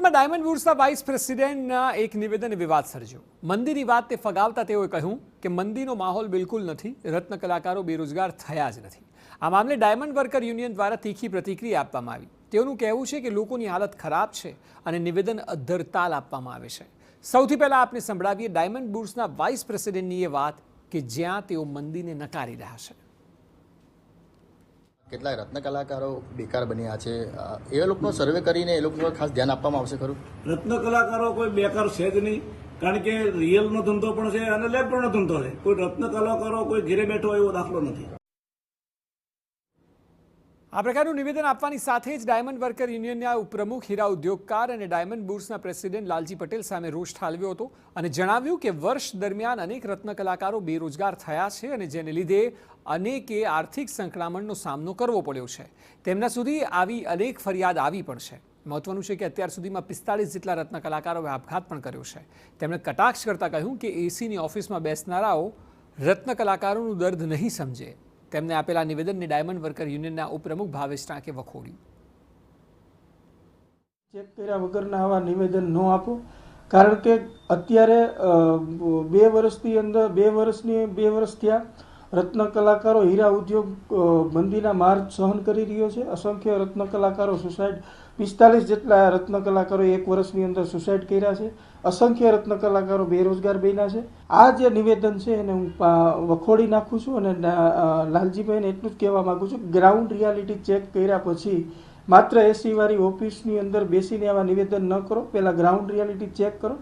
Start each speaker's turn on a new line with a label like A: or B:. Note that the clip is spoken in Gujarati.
A: સુરતમાં ડાયમંડ વૂડ્સના વાઇસ પ્રેસિડેન્ટના એક નિવેદને વિવાદ સર્જ્યો। મંદીની વાત તે ફગાવતા તેઓએ કહ્યું કે મંદીનો માહોલ બિલકુલ નથી, રત્ન કલાકારો બેરોજગાર થયા જ નથી। આ મામલે ડાયમંડ વર્કર યુનિયન દ્વારા તીખી પ્રતિક્રિયા આપવામાં આવી। તેઓનું કહેવું છે કે લોકોની હાલત ખરાબ છે અને નિવેદન અધ્ધરતાલ આપવામાં આવે છે। સૌથી પહેલા આપને સંભળાવીએ ડાયમંડ વૂડ્સના વાઇસ પ્રેસિડેન્ટની એ વાત કે જ્યાં તેઓ મંદીને નકારી રહ્યા છે।
B: કેટલાય રત્ન કલાકારો બેકાર બન્યા છે, એ લોકોનો સર્વે કરીને એ લોકો ખાસ ધ્યાન આપવામાં આવશે ખરું?
C: રત્ન કલાકારો કોઈ બેકાર છે જ નહીં, કારણ કે રિયલનો ધંધો પણ છે અને લેબનો ધંધો છે। કોઈ રત્ન કલાકારો કોઈ ઘેરે બેઠો એવો દાખલો નથી।
A: આ પ્રકારનું નિવેદન આપવાની સાથે જ ડાયમંડ વર્કર યુનિયનના ઉપપ્રમુખ હીરા ઉદ્યોગકાર અને ડાયમંડ વૂડ્સના પ્રેસિડેન્ટ લાલજી પટેલ સામે રોષ ઠાલવ્યો હતો અને જણાવ્યું કે વર્ષ દરમિયાન અનેક રત્ન કલાકારો બેરોજગાર થયા છે અને જેને લીધે અનેકે આર્થિક સંકળામણનો સામનો કરવો પડ્યો છે। તેમના સુધી આવી અનેક ફરિયાદ આવી પણ છે। મહત્વનું છે કે અત્યાર સુધીમાં 45 જેટલા રત્ન કલાકારોએ આપઘાત પણ કર્યો છે। તેમણે કટાક્ષ કરતા કહ્યું કે એસીની ઓફિસમાં બેસનારાઓ રત્ન કલાકારોનું દર્દ નહીં સમજે। તેમને આપેલા નિવેદનને ડાયમંડ વર્કર યુનિયનના ઉપપ્રમુખ ભાવેશ ટાંકે વખોડ્યું।
D: ચેક કર્યા વગરના આવા નિવેદન ન આપો, કારણ કે અત્યારે 2 વર્ષ થયા રત્ન કલાકારો હીરા ઉદ્યોગ મંદીના માર સહન કરી રહ્યો છે। અસંખ્ય રત્ન કલાકારો સુસાઇડ 45 જેટલા રત્ન કલાકારો 1 વર્ષની અંદર સુસાઇડ કર્યા છે। અસંખ્ય રત્ન કલાકારો બેરોજગાર બન્યા છે। આ જે નિવેદન છે એને હું વખોડી નાખું છું અને લાલજીભાઈને એટલું જ કહેવા માગું છું, ગ્રાઉન્ડ રિયાલિટી ચેક કર્યા પછી માત્ર એસી વાળી ઓફિસની અંદર બેસીને આવા નિવેદન ન કરો, પહેલાં ગ્રાઉન્ડ રિયાલિટી ચેક કરો।